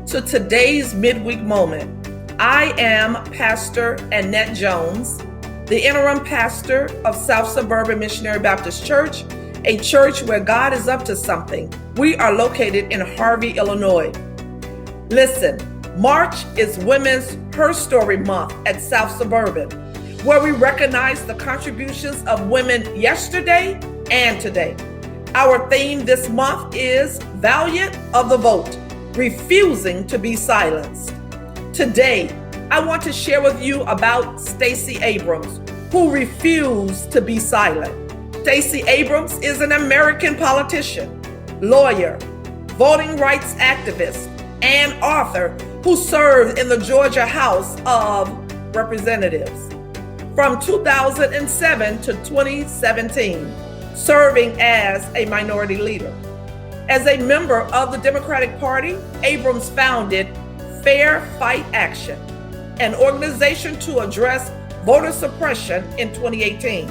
to today's midweek moment. I am Pastor Annette Jones, the interim pastor of South Suburban Missionary Baptist Church, a church where God is up to something. We are located in Harvey, Illinois. Listen, March is Women's Herstory Month at South Suburban, where we recognize the contributions of women yesterday and today. Our theme this month is Valiant of the Vote, Refusing to be Silenced. Today, I want to share with you about Stacey Abrams, who refused to be silent. Stacey Abrams is an American politician, lawyer, voting rights activist, and author who served in the Georgia House of Representatives from 2007 to 2017, serving as a minority leader. As a member of the Democratic Party, Abrams founded Fair Fight Action, an organization to address voter suppression in 2018.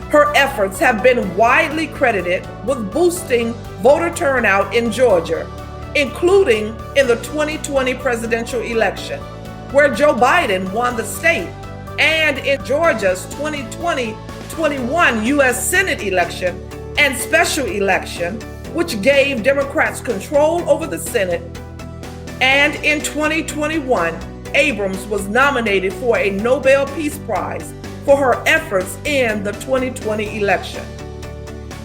Her efforts have been widely credited with boosting voter turnout in Georgia, including in the 2020 presidential election, where Joe Biden won the state, and in Georgia's 2020-21 U.S. Senate election and special election, which gave Democrats control over the Senate. And in 2021, Abrams was nominated for a Nobel Peace Prize for her efforts in the 2020 election.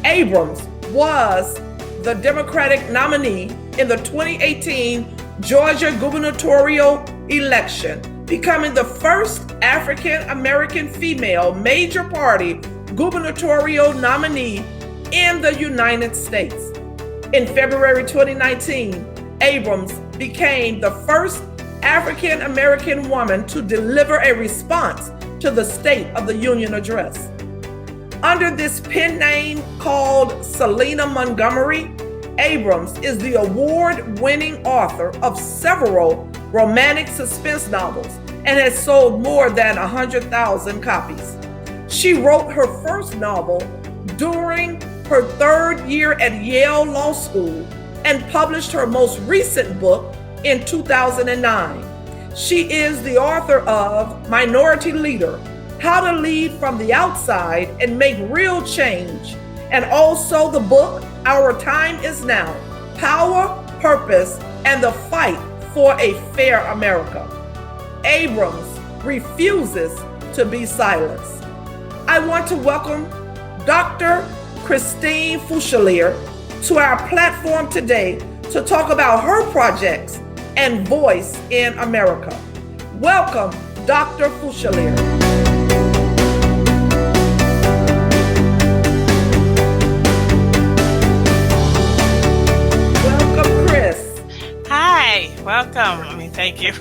Abrams was the Democratic nominee in the 2018 Georgia gubernatorial election, becoming the first African-American female major party gubernatorial nominee in the United States. In February 2019, Abrams became the first African-American woman to deliver a response to the State of the Union address. Under this pen name called Selena Montgomery, Abrams is the award-winning author of several romantic suspense novels and has sold more than 100,000 copies. She wrote her first novel during her third year at Yale Law School and published her most recent book in 2009. She is the author of Minority Leader, How to Lead from the Outside and Make Real Change, and also the book Our Time Is Now, Power, Purpose, and the Fight for a Fair America. Abrams refuses to be silenced. I want to welcome Dr. Christine Fuselier to our platform today to talk about her projects and voice in America. Welcome, Dr. Fuselier. Welcome, Chris. Hi, welcome. Thank you.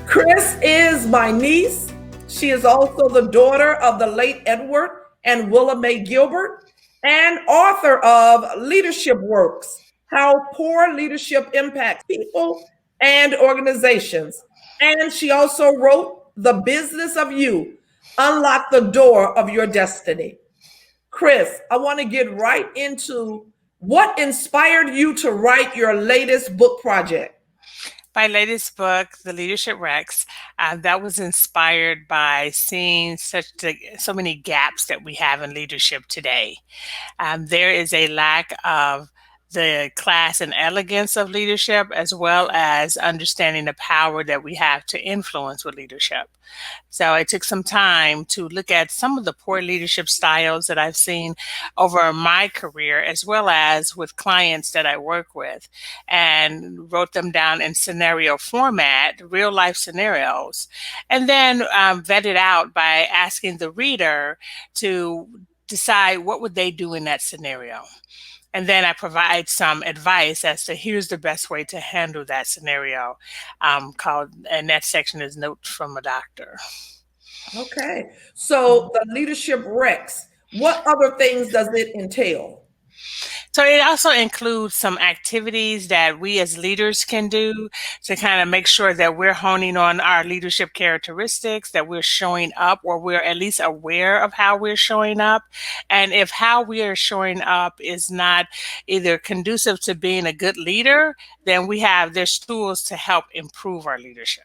Chris is my niece. She is also the daughter of the late Edward and Willa Mae Gilbert, and author of Leadership Works, How Poor Leadership Impacts People and Organizations. And she also wrote The Business of You, Unlock the Door of Your Destiny. Chris, I want to get right into what inspired you to write your latest book project. My latest book, The Leadership Rex, that was inspired by seeing so many gaps that we have in leadership today. There is a lack of the class and elegance of leadership, as well as understanding the power that we have to influence with leadership. So I took some time to look at some of the poor leadership styles that I've seen over my career, as well as with clients that I work with, and wrote them down in scenario format, real life scenarios, and then vetted out by asking the reader to decide what would they do in that scenario. And then I provide some advice as to here's the best way to handle that scenario, and that section is Notes from a Doctor. Okay. So the Leadership Rex, what other things does it entail? So it also includes some activities that we as leaders can do to kind of make sure that we're honing on our leadership characteristics, that we're showing up, or we're at least aware of how we're showing up. And if how we are showing up is not either conducive to being a good leader, then there's tools to help improve our leadership.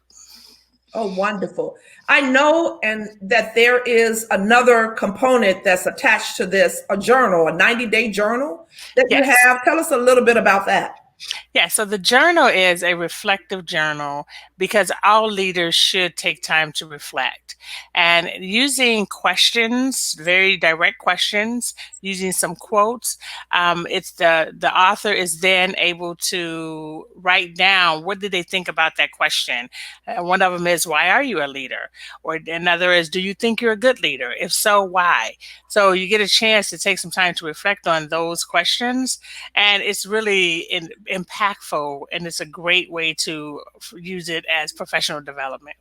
Oh, wonderful. I know and that there is another component that's attached to this, a journal, a 90-day journal that you Yes. have. Tell us a little bit about that. Yeah, so the journal is a reflective journal because all leaders should take time to reflect. And using questions, very direct questions, using some quotes, it's the author is then able to write down what did they think about that question. One of them is, "Why are you a leader?" Or another is, "Do you think you're a good leader? If so, why?" So you get a chance to take some time to reflect on those questions, and it's really impactful, and it's a great way to use it as professional development.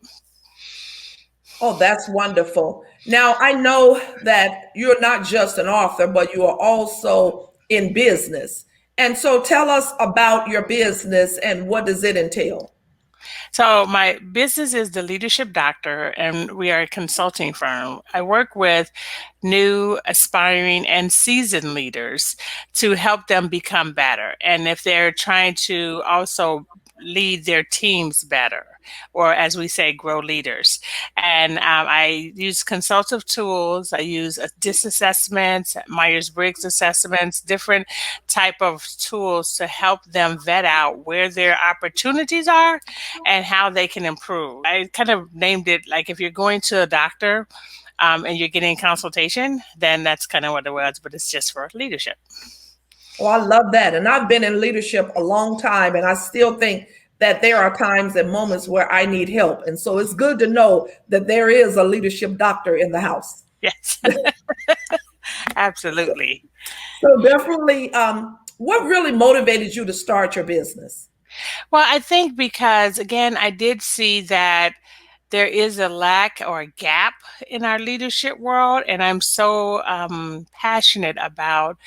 Oh, that's wonderful. Now, I know that you're not just an author, but you are also in business. And so tell us about your business and what does it entail? So my business is the Leadership Doctor, and we are a consulting firm. I work with new, aspiring, and seasoned leaders to help them become better. And if they're trying to also lead their teams better, or as we say, grow leaders. And I use consultative tools. I use DISC assessments, Myers-Briggs assessments, different type of tools to help them vet out where their opportunities are and how they can improve. I kind of named it like if you're going to a doctor and you're getting consultation, then that's kind of what it was, but it's just for leadership. Oh, I love that. And I've been in leadership a long time, and I still think that there are times and moments where I need help. And so it's good to know that there is a leadership doctor in the house. Yes, absolutely. So definitely, what really motivated you to start your business? Well, I think because, again, I did see that there is a lack or a gap in our leadership world. And I'm so passionate about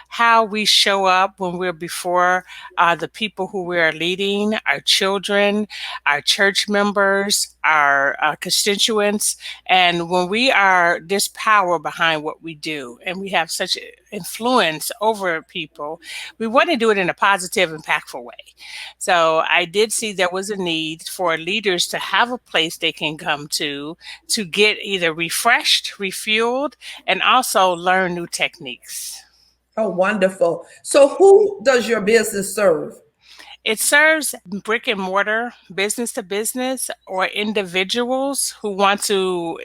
how we show up when we're before the people who we are leading, our children, our church members, our constituents. And when there's power behind what we do and we have such influence over people, we want to do it in a positive, impactful way. So I did see there was a need for leaders to have a place they can come to get either refreshed, refueled, and also learn new techniques. Oh, wonderful. So who does your business serve? It serves brick and mortar, business to business, or individuals who want to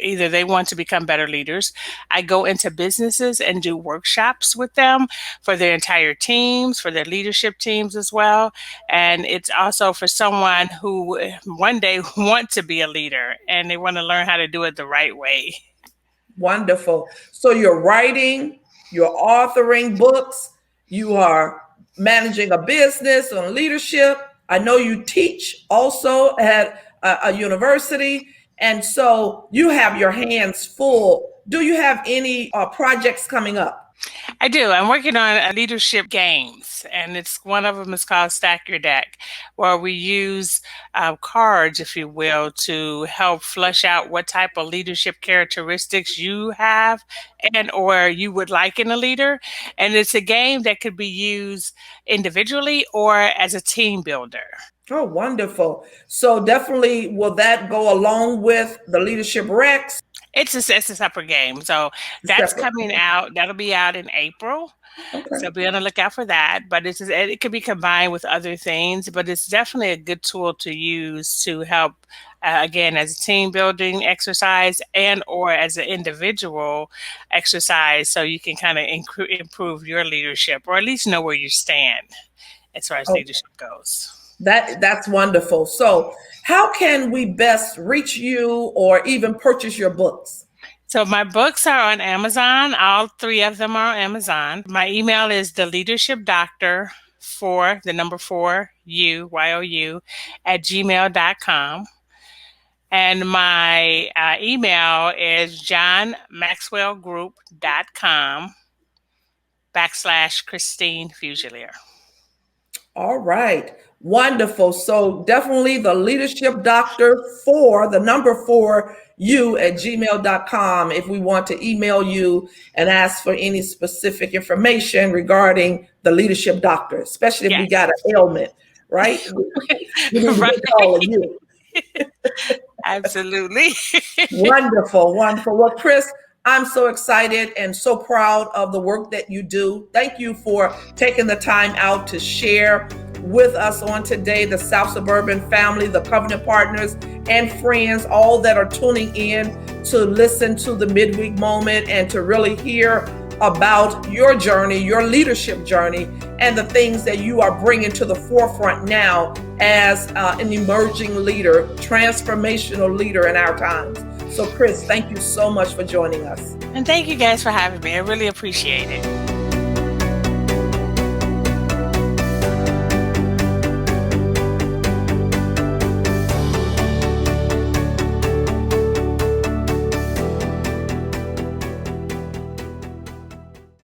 become better leaders. I go into businesses and do workshops with them for their entire teams, for their leadership teams as well. And it's also for someone who one day want to be a leader and they want to learn how to do it the right way. Wonderful. So you're writing, you're authoring books, you are managing a business on leadership. I know you teach also at a university. And so you have your hands full. Do you have any projects coming up? I do. I'm working on leadership games, and it's one of them is called Stack Your Deck, where we use cards, if you will, to help flush out what type of leadership characteristics you have and or you would like in a leader. And it's a game that could be used individually or as a team builder. Oh, wonderful. So definitely will that go along with the leadership Rex? It's a separate game. So that's Separate. coming out. That'll be out in April. Okay. So be on the lookout for that. But it could be combined with other things, but it's definitely a good tool to use to help, again, as a team building exercise and or as an individual exercise, so you can kind of improve your leadership or at least know where you stand as far as Oh, leadership goes. that's wonderful. So how can we best reach you or even purchase your books? So my books are on Amazon. All three of them are on Amazon. My email is the leadership doctor for the number 4 YOU at gmail.com. And my email is johnmaxwellgroup.com. /Christine Fuselier. All right. Wonderful. So definitely the leadership doctor for the number 4 you at gmail.com if we want to email you and ask for any specific information regarding the leadership doctor, especially if we Yes. got an ailment, right? We need to Right. get all of you. Absolutely. Wonderful, wonderful. Well, Chris, I'm so excited and so proud of the work that you do. Thank you for taking the time out to share with us on today, the South Suburban family, the covenant partners and friends, all that are tuning in to listen to the midweek moment and to really hear about your journey, your leadership journey, and the things that you are bringing to the forefront now as an emerging leader, transformational leader in our times. So Chris, thank you so much for joining us. And thank you guys for having me. I really appreciate it.